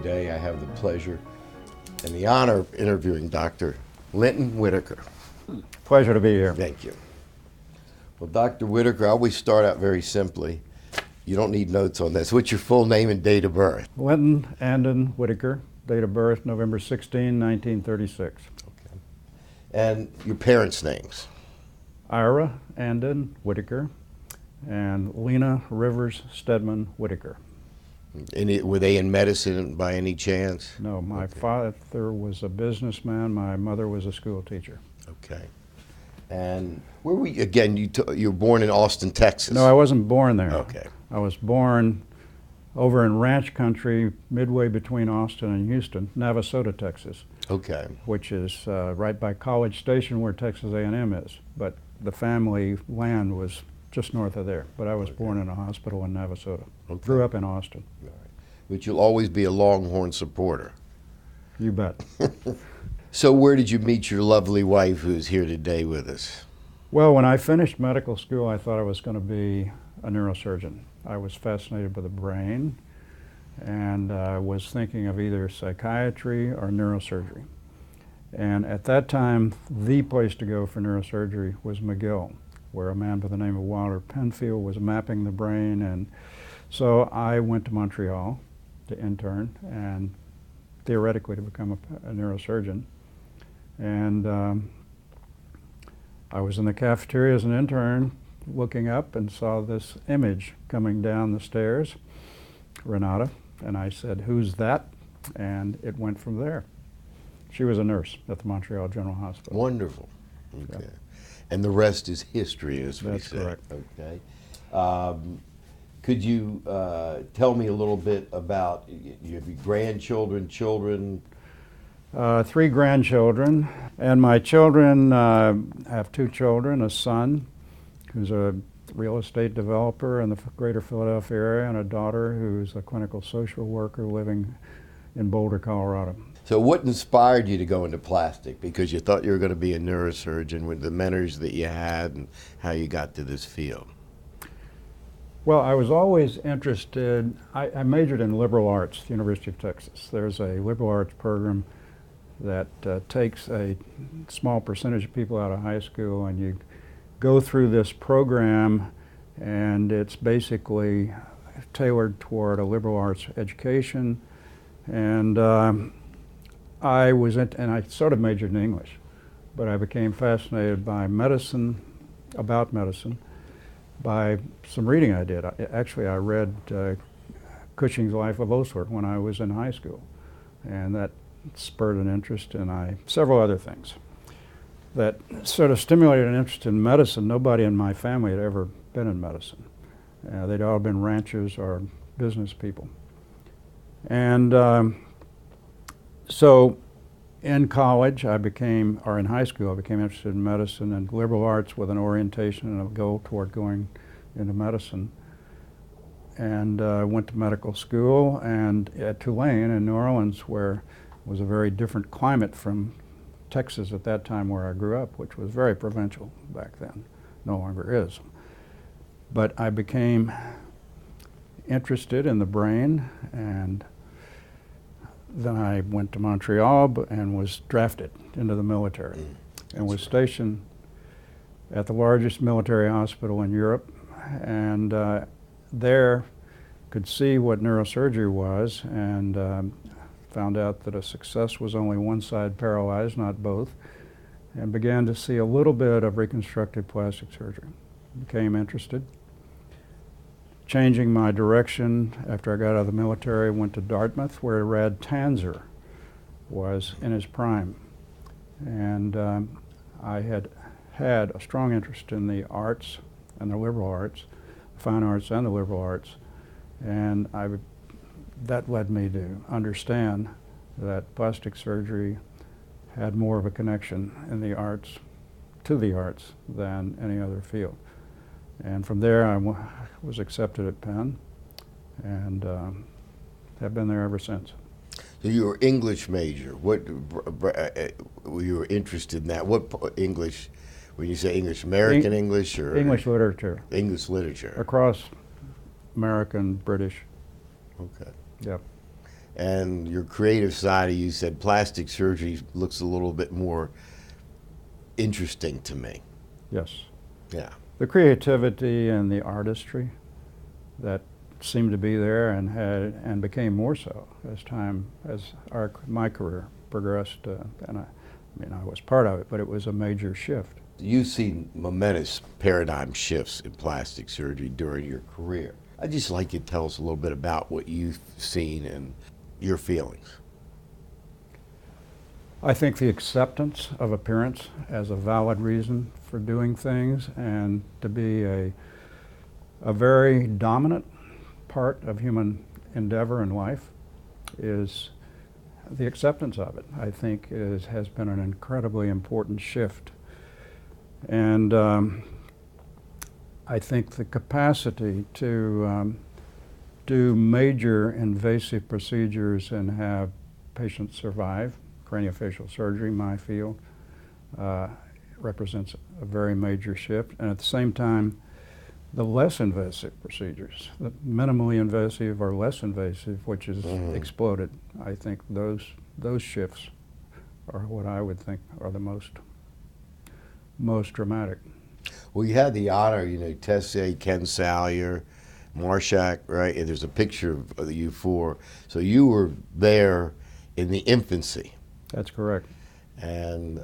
Today I have the pleasure and the honor of interviewing Dr. Linton Whitaker. Pleasure to be here. Thank you. Well, Dr. Whitaker, I always start out very simply. You don't need notes on this. What's your full name and date of birth? Linton Andon Whitaker, date of birth November 16, 1936. Okay. And your parents' names? Ira Andon Whitaker and Lena Rivers Stedman Whitaker. Were they in medicine by any chance? No, my father was a businessman. My mother was a school teacher. Okay. And where were you, again, you were born in Austin, Texas? No, I wasn't born there. Okay. I was born over in ranch country, midway between Austin and Houston, Navasota, Texas. Okay. Which is right by College Station where Texas A&M is. But the family land was just north of there. But I was born in a hospital in Navasota. Okay. Grew up in Austin. All right. But you'll always be a Longhorn supporter. You bet. So where did you meet your lovely wife who's here today with us? Well, when I finished medical school, I thought I was going to be a neurosurgeon. I was fascinated by the brain and was thinking of either psychiatry or neurosurgery. And at that time, the place to go for neurosurgery was McGill, where a man by the name of Walter Penfield was mapping the brain. And so I went to Montreal to intern and theoretically to become a neurosurgeon. And I was in the cafeteria as an intern looking up and saw this image coming down the stairs, Renata, and I said, "Who's that?" And it went from there. She was a nurse at the Montreal General Hospital. Wonderful. Okay. Yeah. And the rest is history, as we That's say. correct. Okay. Could you tell me a little bit about your grandchildren, children? 3 grandchildren, and my children have 2 children, a son who's a real estate developer in the greater Philadelphia area, and a daughter who's a clinical social worker living in Boulder, Colorado. So what inspired you to go into plastic? Because you thought you were going to be a neurosurgeon with the mentors that you had and how you got to this field? Well, I was always interested. I majored in liberal arts at the University of Texas. There's a liberal arts program that takes a small percentage of people out of high school, and you go through this program, and it's basically tailored toward a liberal arts education. And I sort of majored in English, but I became fascinated by medicine, about medicine, by some reading I did. I read Cushing's Life of Osler when I was in high school, and that spurred an interest in several other things that sort of stimulated an interest in medicine. Nobody in my family had ever been in medicine. They'd all been ranchers or business people. And so in college, or in high school, I became interested in medicine and liberal arts with an orientation and a goal toward going into medicine. And went to medical school and at Tulane in New Orleans, where it was a very different climate from Texas at that time where I grew up, which was very provincial back then, no longer is. But I became interested in the brain, and then I went to Montreal and was drafted into the military and was stationed at the largest military hospital in Europe, and there could see what neurosurgery was, and found out that a success was only one side paralyzed, not both, and began to see a little bit of reconstructive plastic surgery. Became interested. Changing my direction after I got out of the military, went to Dartmouth, where Rad Tanzer was in his prime. And I had had a strong interest in the arts and the liberal arts, the fine arts and the liberal arts, and that led me to understand that plastic surgery had more of a connection in the arts, to the arts, than any other field. And from there, I was accepted at Penn, and have been there ever since. So you were English major. What you were interested in that? What English? When you say English, American English or English literature? English literature Across American, British. Okay. Yep. And your creative side of you said plastic surgery looks a little bit more interesting to me. Yes. Yeah. The creativity and the artistry that seemed to be there and became more so as my career progressed, and I was part of it, but it was a major shift. You've seen momentous paradigm shifts in plastic surgery during your career. I'd just like you to tell us a little bit about what you've seen and your feelings. I think the acceptance of appearance as a valid reason for doing things and to be a very dominant part of human endeavor in life is the acceptance of it. I think has been an incredibly important shift. And I think the capacity to do major invasive procedures and have patients survive, craniofacial surgery, my field, represents a very major shift. And at the same time, the less invasive procedures, the minimally invasive or less invasive, which has exploded, I think those shifts are what I would think are the most dramatic. Well, you had the honor, Tessier, Ken Salyer, Marshak, right? And there's a picture of you four. So you were there in the infancy. That's correct. And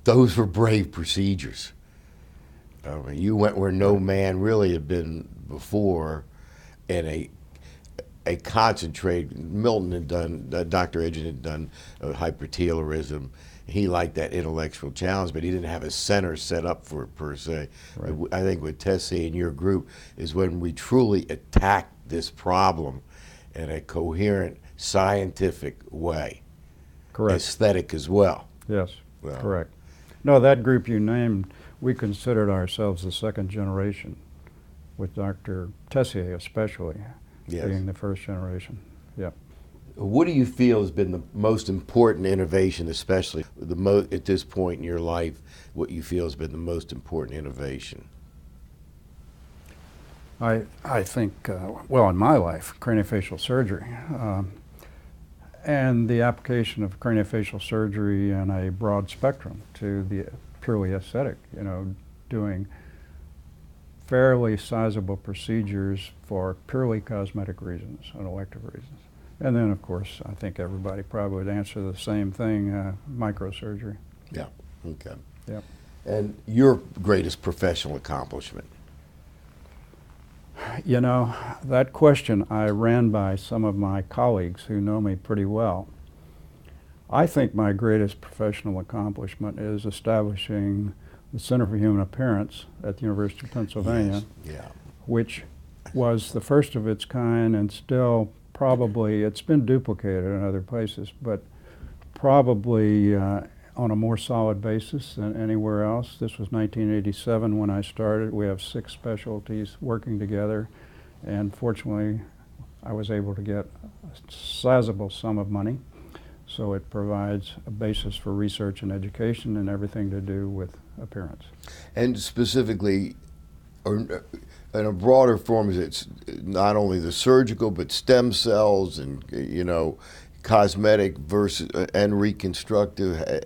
those were brave procedures. I mean, you went where no man really had been before, in a concentrated. Milton had done, Dr. Edgen had done hypertelorism. He liked that intellectual challenge, but he didn't have a center set up for it per se. Right. I think with Tessier and your group is when we truly attacked this problem in a coherent, scientific way. Correct. Aesthetic as well. Yes, Well, correct. No, that group you named, we considered ourselves the second generation, with Dr. Tessier especially yes. being the first generation. Yeah. What do you feel has been the most important innovation, especially at this point in your life, what you feel has been the most important innovation? I think, well, in my life, craniofacial surgery. And the application of craniofacial surgery in a broad spectrum to the purely aesthetic, doing fairly sizable procedures for purely cosmetic reasons and elective reasons. And then, of course, I think everybody probably would answer the same thing, microsurgery. Yeah, okay. Yeah. And your greatest professional accomplishment? That question I ran by some of my colleagues who know me pretty well. I think my greatest professional accomplishment is establishing the Center for Human Appearance at the University of Pennsylvania, yes. Yeah. which was the first of its kind and still probably, it's been duplicated in other places, but probably on a more solid basis than anywhere else. This was 1987 when I started. We have 6 specialties working together, and fortunately I was able to get a sizable sum of money, so it provides a basis for research and education and everything to do with appearance. And specifically, or in a broader form, is it's not only the surgical but stem cells and cosmetic versus and reconstructive.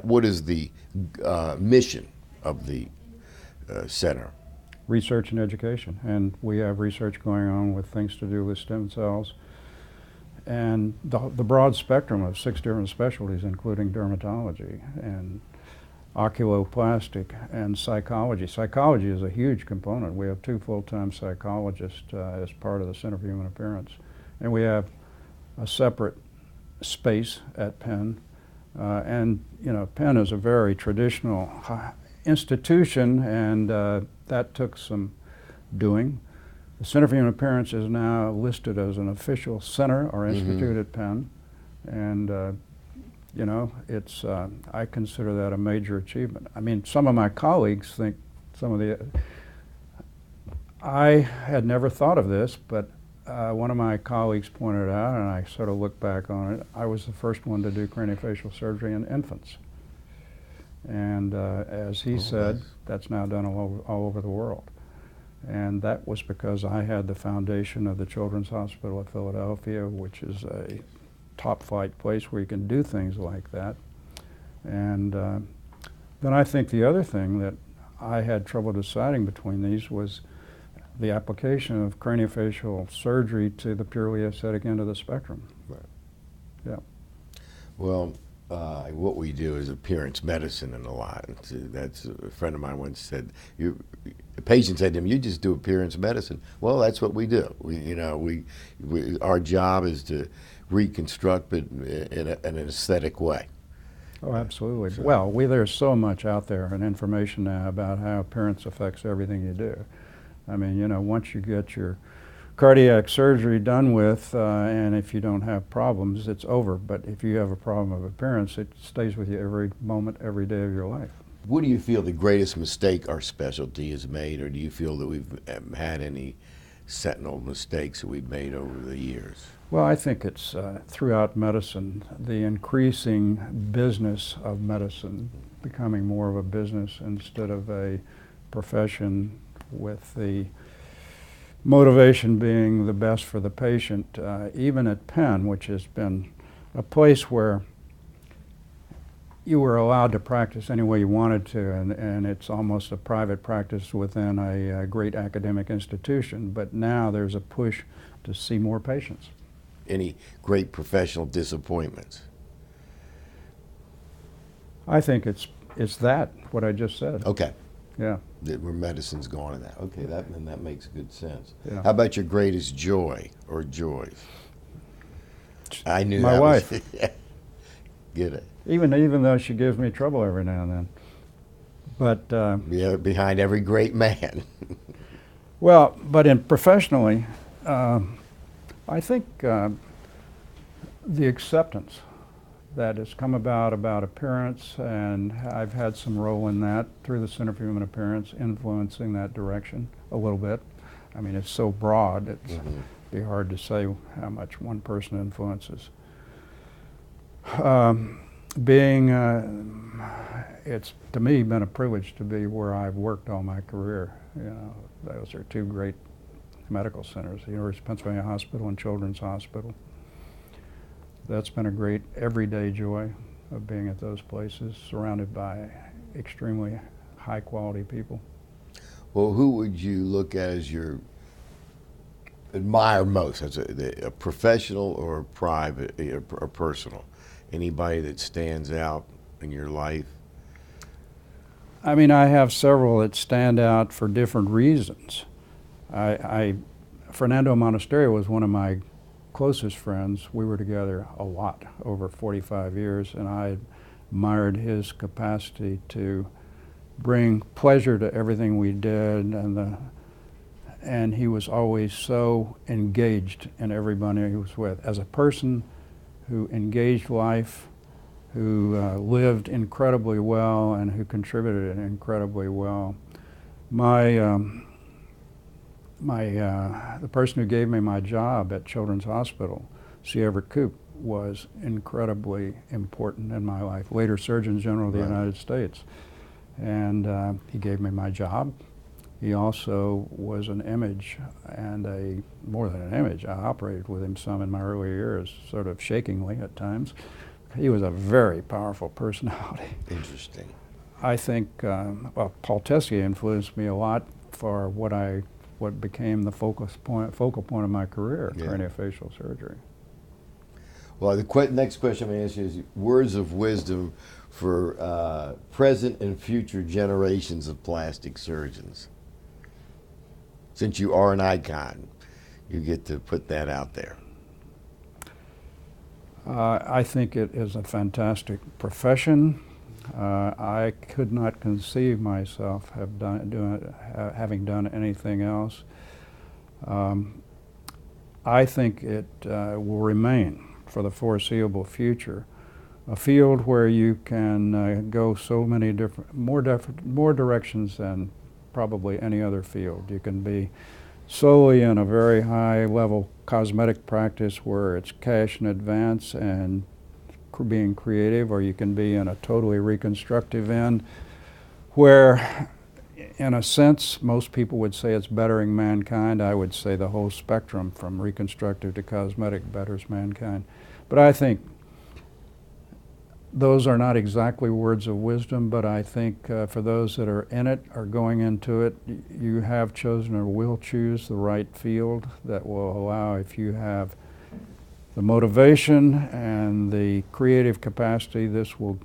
What is the mission of the center? Research and education, and we have research going on with things to do with stem cells and the broad spectrum of 6 different specialties, including dermatology and oculoplastic and psychology. Psychology is a huge component. We have 2 full-time psychologists as part of the Center for Human Appearance, and we have a separate space at Penn. And Penn is a very traditional institution, and that took some doing. The Center for Human Appearance is now listed as an official center or institute at Penn, and it's I consider that a major achievement. I mean, some of my colleagues think I had never thought of this, but one of my colleagues pointed out, and I sort of look back on it, I was the first one to do craniofacial surgery in infants. And as he said, that's now done all over the world. And that was because I had the foundation of the Children's Hospital of Philadelphia, which is a top-flight place where you can do things like that. And then I think the other thing that I had trouble deciding between these was the application of craniofacial surgery to the purely aesthetic end of the spectrum. Right. Yeah. Well, what we do is appearance medicine and a lot. That's a friend of mine once said. A patient said to him, "You just do appearance medicine." Well, that's what we do. Our job is to reconstruct, but in an aesthetic way. Oh, absolutely. So- Well, there's so much out there and information now about how appearance affects everything you do. I mean, once you get your cardiac surgery done with, and if you don't have problems, it's over. But if you have a problem of appearance, it stays with you every moment, every day of your life. What do you feel the greatest mistake our specialty has made, or do you feel that we've had any sentinel mistakes that we've made over the years? Well, I think it's throughout medicine, the increasing business of medicine, becoming more of a business instead of a profession, with the motivation being the best for the patient. Even at Penn, which has been a place where you were allowed to practice any way you wanted to, and it's almost a private practice within a great academic institution. But now there's a push to see more patients. Any great professional disappointments? I think it's that, what I just said. Okay. Yeah. Where medicine's going in that. Okay, that makes good sense. Yeah. How about your greatest joy or joys? I knew My that wife. Was, get it. Even though she gives me trouble every now and then. But Yeah, behind every great man. well, but professionally, I think the acceptance that has come about appearance, and I've had some role in that through the Center for Human Appearance, influencing that direction a little bit. I mean, it's so broad, it's be hard to say how much one person influences. It's to me been a privilege to be where I've worked all my career. Those are two great medical centers, the University of Pennsylvania Hospital and Children's Hospital. That's been a great everyday joy of being at those places, surrounded by extremely high quality people. Well, who would you look at as your admire most, as a professional or private or personal? Anybody that stands out in your life? I mean, I have several that stand out for different reasons. Fernando Monasterio was one of my closest friends. We were together a lot over 45 years, and I admired his capacity to bring pleasure to everything we did, and he was always so engaged in everybody he was with. As a person who engaged life, who lived incredibly well, and who contributed incredibly well. The person who gave me my job at Children's Hospital, C. Everett Koop, was incredibly important in my life, later Surgeon General of the United States. And he gave me my job. He also was an image, and more than an image. I operated with him some in my early years, sort of shakingly at times. He was a very powerful personality. Interesting. I think, Paul Tessier influenced me a lot for what became the focal point of my career, craniofacial surgery. Well, the next question I'm going to ask you is words of wisdom for present and future generations of plastic surgeons. Since you are an icon, you get to put that out there. I think it is a fantastic profession. I could not conceive myself having done anything else. I think it will remain for the foreseeable future a field where you can go so many more directions than probably any other field. You can be solely in a very high level cosmetic practice where it's cash in advance and being creative, or you can be in a totally reconstructive end where in a sense, most people would say it's bettering mankind. I would say the whole spectrum from reconstructive to cosmetic betters mankind. But I think those are not exactly words of wisdom, but I think for those that are in it, are going into it, you have chosen or will choose the right field that will allow, if you have the motivation and the creative capacity, this will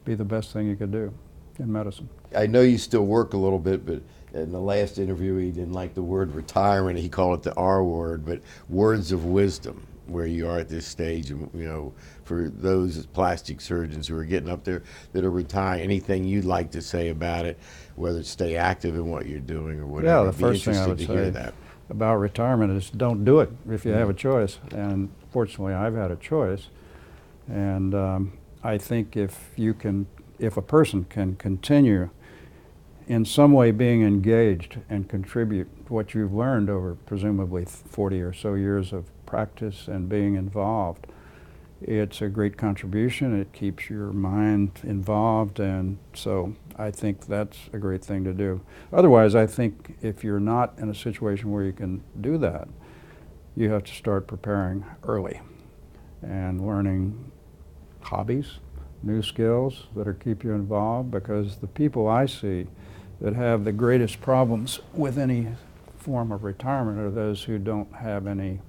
be the best thing you could do in medicine. I know you still work a little bit, but in the last interview, he didn't like the word retirement. He called it the R word, but words of wisdom, where you are at this stage, and for those plastic surgeons who are getting up there that are retiring, anything you'd like to say about it, whether it's stay active in what you're doing or whatever. Yeah, the I'd be first thing I interested would to hear say that. about retirement is don't do it if you have a choice. And fortunately, I've had a choice. And I think if a person can continue in some way being engaged and contribute what you've learned over presumably 40 or so years of practice and being involved, it's a great contribution. It keeps your mind involved, and so I think that's a great thing to do. Otherwise, I think if you're not in a situation where you can do that, you have to start preparing early and learning hobbies, new skills that'll keep you involved, because the people I see that have the greatest problems with any form of retirement are those who don't have any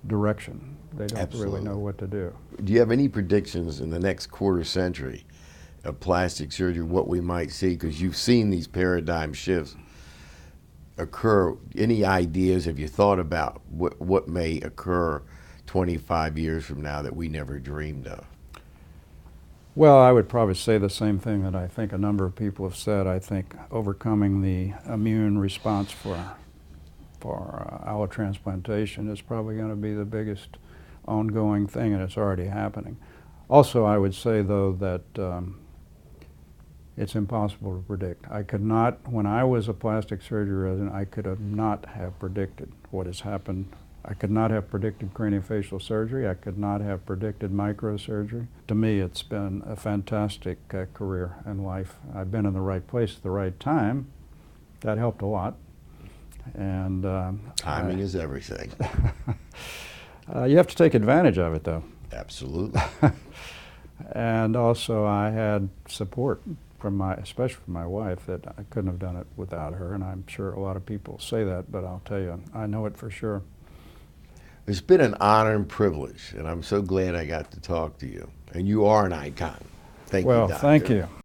direction. They don't really know what to do. Do you have any predictions in the next quarter century of plastic surgery, what we might see? Because you've seen these paradigm shifts occur. Any ideas? Have you thought about what may occur 25 years from now that we never dreamed of? Well, I would probably say the same thing that I think a number of people have said. I think overcoming the immune response for allotransplantation is probably going to be the biggest ongoing thing, and it's already happening. Also, I would say, though, that it's impossible to predict. I could not, when I was a plastic surgery resident, I could have not have predicted what has happened. I could not have predicted craniofacial surgery. I could not have predicted microsurgery. To me, it's been a fantastic career and life. I've been in the right place at the right time. That helped a lot. And timing is everything. You have to take advantage of it, though. Absolutely. And also, I had support from especially from my wife, that I couldn't have done it without her. And I'm sure a lot of people say that, but I'll tell you, I know it for sure. It's been an honor and privilege, and I'm so glad I got to talk to you. And you are an icon. Thank you, Doctor. Well, thank you.